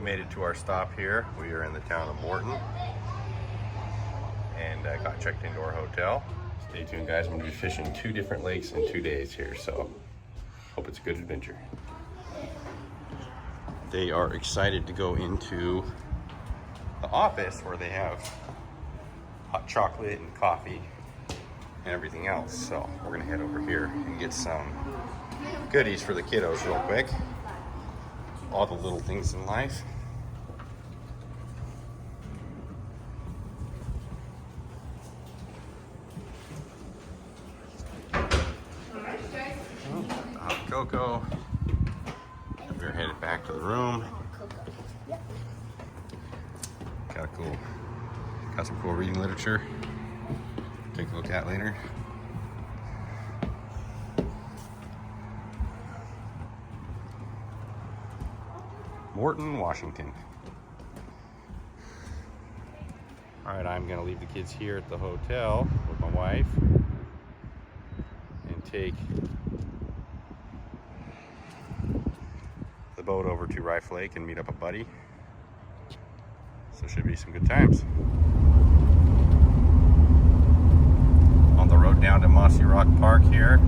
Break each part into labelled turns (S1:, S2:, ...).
S1: Made it to our stop here. We are in the town of Morton and got checked into our hotel. Stay tuned, guys. I'm going to be fishing 2 different lakes in 2 days here, so hope it's a good adventure. They are excited to go into the office where they have hot chocolate and coffee and everything else. So we're going to head over here and get some goodies for the kiddos real quick. All the little things in life. Hot cocoa. We're headed back to the room. Got some cool reading literature. Take a look at later. Morton, Washington. All right, I'm gonna leave the kids here at the hotel with my wife and take the boat over to Riffe Lake and meet up a buddy. So should be some good times. On the road down to Mossy Rock Park here.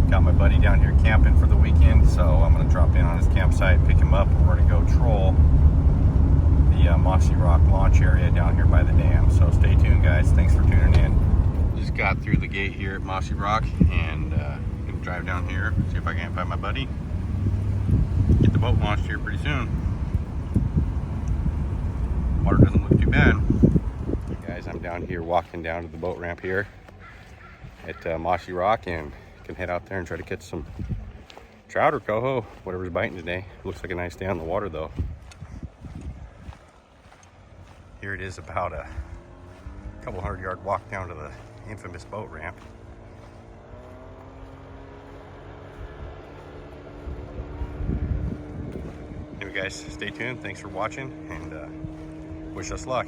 S1: Got my buddy down here camping for the weekend, so I'm gonna drop in on his campsite, pick him up, and we're gonna go troll the Mossy Rock launch area down here by the dam. So stay tuned, guys. Thanks for tuning in. Just got through the gate here at Mossy Rock and gonna drive down here, see if I can't find my buddy. Get the boat launched here pretty soon. Water doesn't look too bad. Guys, I'm down here walking down to the boat ramp here at Mossy Rock and can head out there and try to catch some trout or coho, whatever's biting today. Looks like a nice day on the water though. Here it is, about a couple 100-yard walk down to the infamous boat ramp. Anyway guys, stay tuned. Thanks for watching and wish us luck.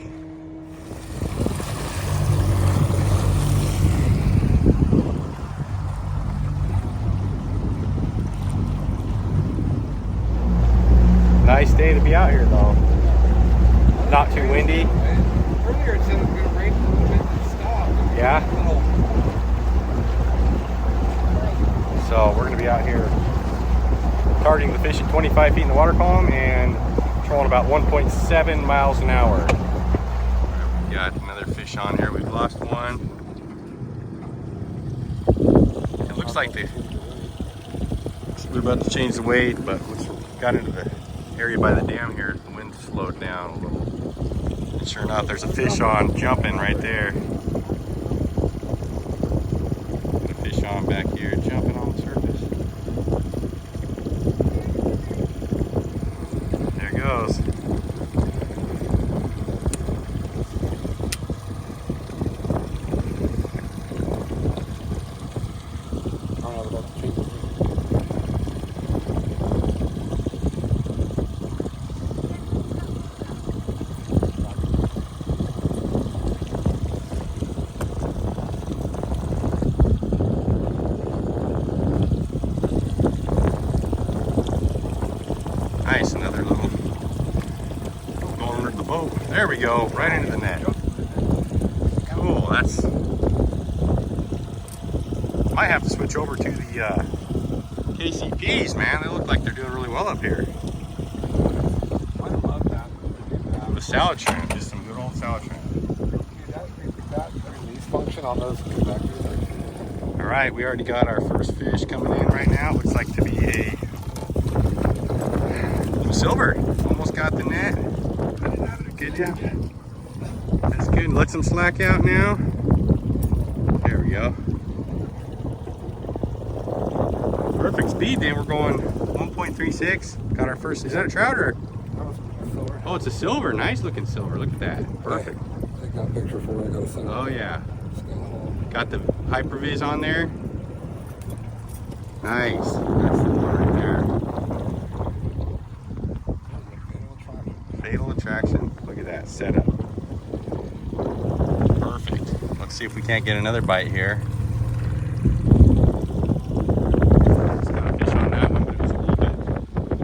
S1: Nice day to be out here though. Not too windy.
S2: Earlier it said it was going to rain for a little bit and stop.
S1: Yeah. So we're going to be out here targeting the fish at 25 feet in the water column and trolling about 1.7 miles an hour. We got another fish on here. We've lost one. It looks like we're about to change the weight, but once we got into the area by the dam here, the wind slowed down a little. And sure enough, there's a fish on jumping right there. A fish on back here jumping on the surface. There it goes. Nice, another little going under the boat. There we go, right into the net. Cool, that's... Might have to switch over to the KCPs, man. They look like they're doing really well up here. The salad shrimp, just some good old salad shrimp.
S2: That release function on those connectors.
S1: All right, we already got our first fish coming in right now. Looks like to be a silver. Almost got the net. Good job. That's good. Let some slack out now. There we go. Perfect speed then. We're going 1.36. Got our first. Is that a trout or? Oh, it's a silver. Nice looking silver. Look at that. Perfect.
S2: I got a picture for it.
S1: Oh yeah. Got the hypervis on there. Nice. That's the one right there. Fatal attraction. Look at that setup. Perfect. Let's see if we can't get another bite here. It's got a fish on that one, but it was a little bit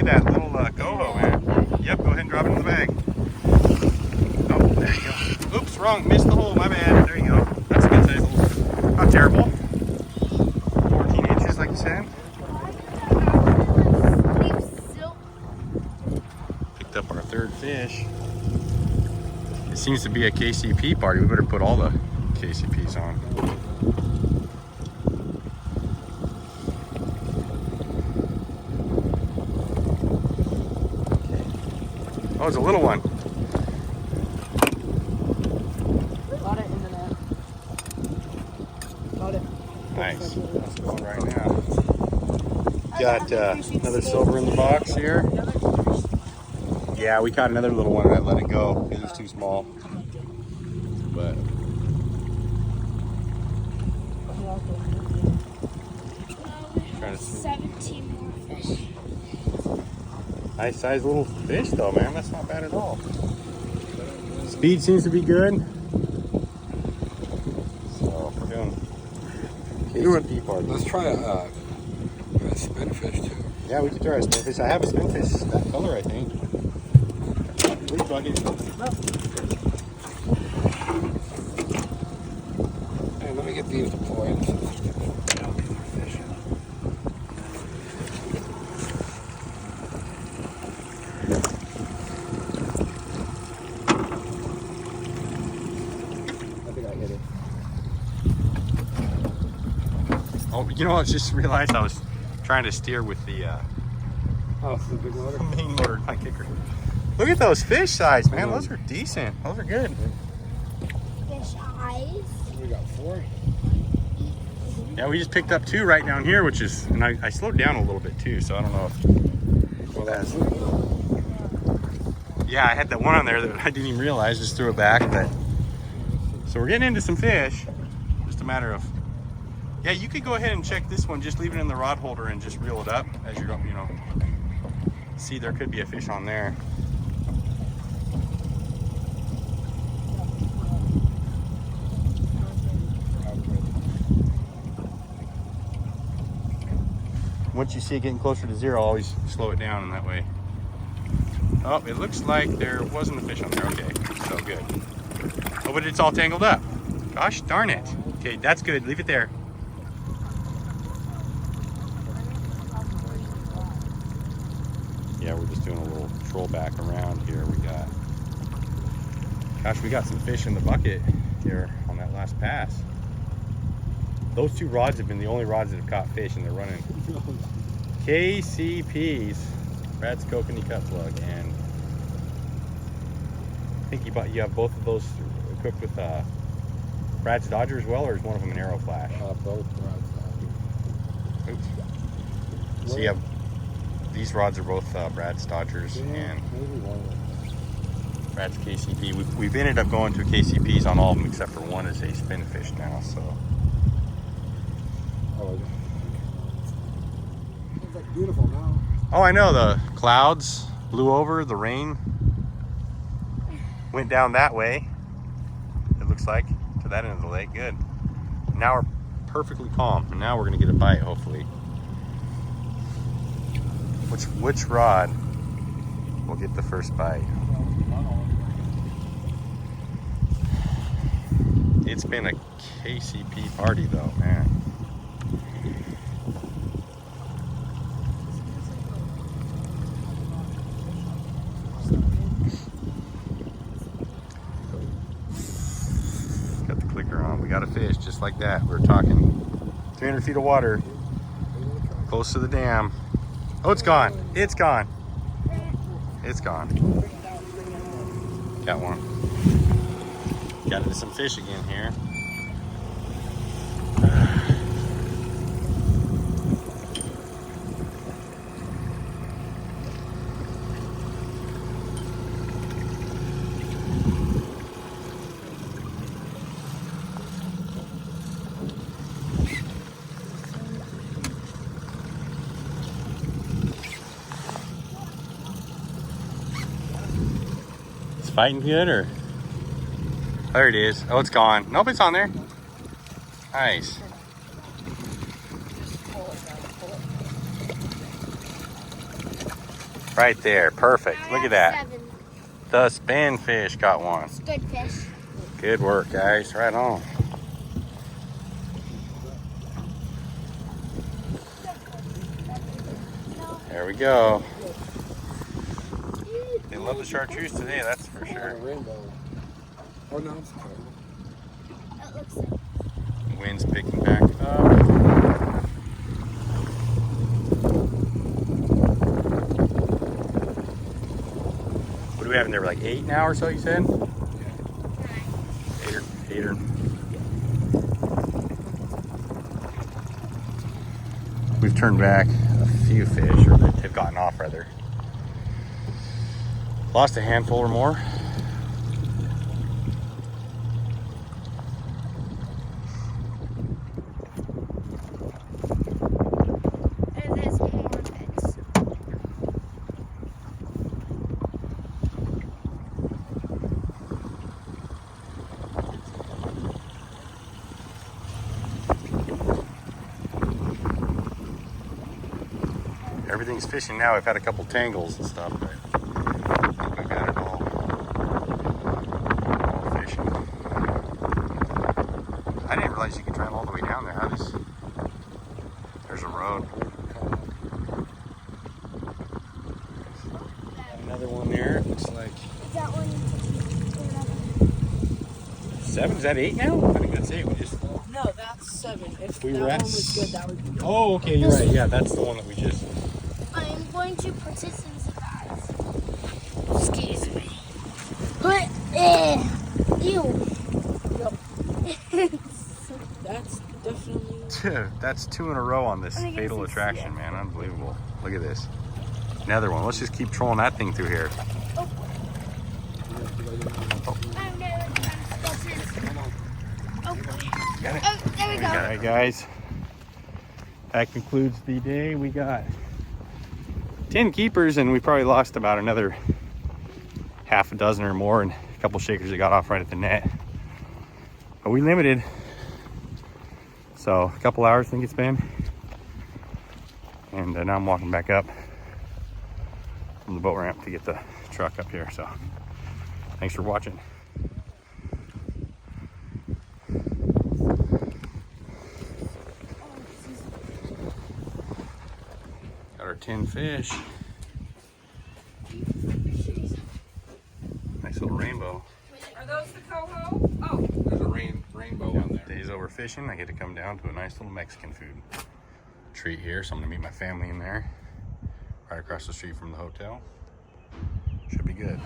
S1: that little coho, man. Yep, go ahead and drop it in the bag. Oh, there you go. Oops, wrong. Missed the hole. My bad. There you go. That's a good size hole. Not terrible. 14 inches, like you said. Picked up our third fish. It seems to be a KCP party. We better put all the KCPs on. Oh, it's a little one.
S2: Got it in the net. Got it.
S1: Nice. That's going right now. Got another silver in the box here. Yeah, we caught another little one and I let it go. It was too small. But trying to see.
S3: 17 more fish.
S1: Nice sized little fish though, man. That's not bad at all. Speed seems to be good. So we're doing KCP party.
S2: Let's try a spinfish too.
S1: Yeah, we could try a spinfish. I have a spinfish that color, I think. Which bucket?
S2: Hey, let me get these deployed.
S1: Oh, you know, I just realized I was trying to steer with the
S2: Oh, this is a big motor.
S1: main motor, my kicker. Look at those fish size, man. Those are decent. Those are good.
S3: Fish eyes.
S2: We got 4.
S1: Yeah, we just picked up 2 right down here, which is, and I slowed down a little bit too, so I don't know if,
S2: Well, that's
S1: yeah, I had that one on there that I didn't even realize, just threw it back, but, so we're getting into some fish. Just a matter of, yeah, you could go ahead and check this one, just leave it in the rod holder and just reel it up as you're going, you know, see there could be a fish on there. Once you see it getting closer to 0, always slow it down, and that way. Oh, it looks like there wasn't a fish on there. Okay, so good. Oh, but it's all tangled up. Gosh darn it. Okay, that's good. Leave it there. Yeah, we're just doing a little troll back around here. We got some fish in the bucket here on that last pass. Those 2 rods have been the only rods that have caught fish, and they're running KCPs, Brad's Kokanee cut plug, and I think you have both of those equipped with Brad's Dodger as well, or is one of them an Arrow Flash?
S2: both rods.
S1: Oops. So you have, these rods are both Brad's Dodgers and
S2: Maybe one of them.
S1: Brad's KCP. We've ended up going to KCPs on all of them except for one is a spinfish now, so.
S2: Oh, it's like beautiful now.
S1: Oh, I know, the clouds blew over, the rain went down that way, it looks like, to that end of the lake. Good. Now we're perfectly calm, and now we're gonna get a bite, hopefully. Which rod will get the first bite? It's been a KCP party though, man. Got the clicker on. We got a fish just like that. We were talking 300 feet of water, close to the dam. Oh, it's gone. It's gone. It's gone. Got one. Got into some fish again here. It's fighting good, or? There it is. Oh, it's gone. Nope, it's on there. Nice. Right there, perfect.
S3: I
S1: Look at
S3: have
S1: that.
S3: 7.
S1: The spin fish got one.
S3: It's good fish.
S1: Good work, guys. Right on. There we go. They love the chartreuse today, that's for sure.
S2: Rainbow. Oh no, it's cool.
S3: That looks like.
S1: Wind's picking back up. What do we have in there? Like 8 now or so, you said? 8 or. We've turned back a few fish, or they've gotten off rather. Lost a handful or more.
S3: And there's more fish.
S1: Everything's fishing now. We've had a couple tangles and stuff, but I think we've got it all fishing. I didn't realize you could drive all the way down there. How does? There's a road. Another one there. It looks like
S3: Is that one?
S1: 7. Is that 8 now? I think that's 8. We just.
S2: No, that's 7. If
S1: We
S2: that
S1: were at
S2: one was good, that would be good.
S1: Oh, okay. You're right. Yeah, that's the one that we just.
S3: I'm going to put this in the bag. Excuse me. But, ew.
S2: That's definitely.
S1: That's 2 in a row on this
S3: I guess
S1: fatal
S3: it's-
S1: attraction, man. Unbelievable. Look at this. Another one. Let's just keep trolling that thing through here.
S3: Oh no, I'm spotted. Oh,
S1: Got it.
S3: oh, there we go.
S1: All right, guys. That concludes the day. We got 10 keepers, and we probably lost about another half a dozen or more, and a couple shakers that got off right at the net. But we limited. So a couple hours, I think it's been. And now I'm walking back up from the boat ramp to get the truck up here. So thanks for watching. Got our 10 fish. Nice little rainbow.
S2: Are those the Coho? Oh. There's a rainbow on there.
S1: Days over fishing, I get to come down to a nice little Mexican food treat here. So I'm gonna meet my family in there, right across the street from the hotel. Should be good.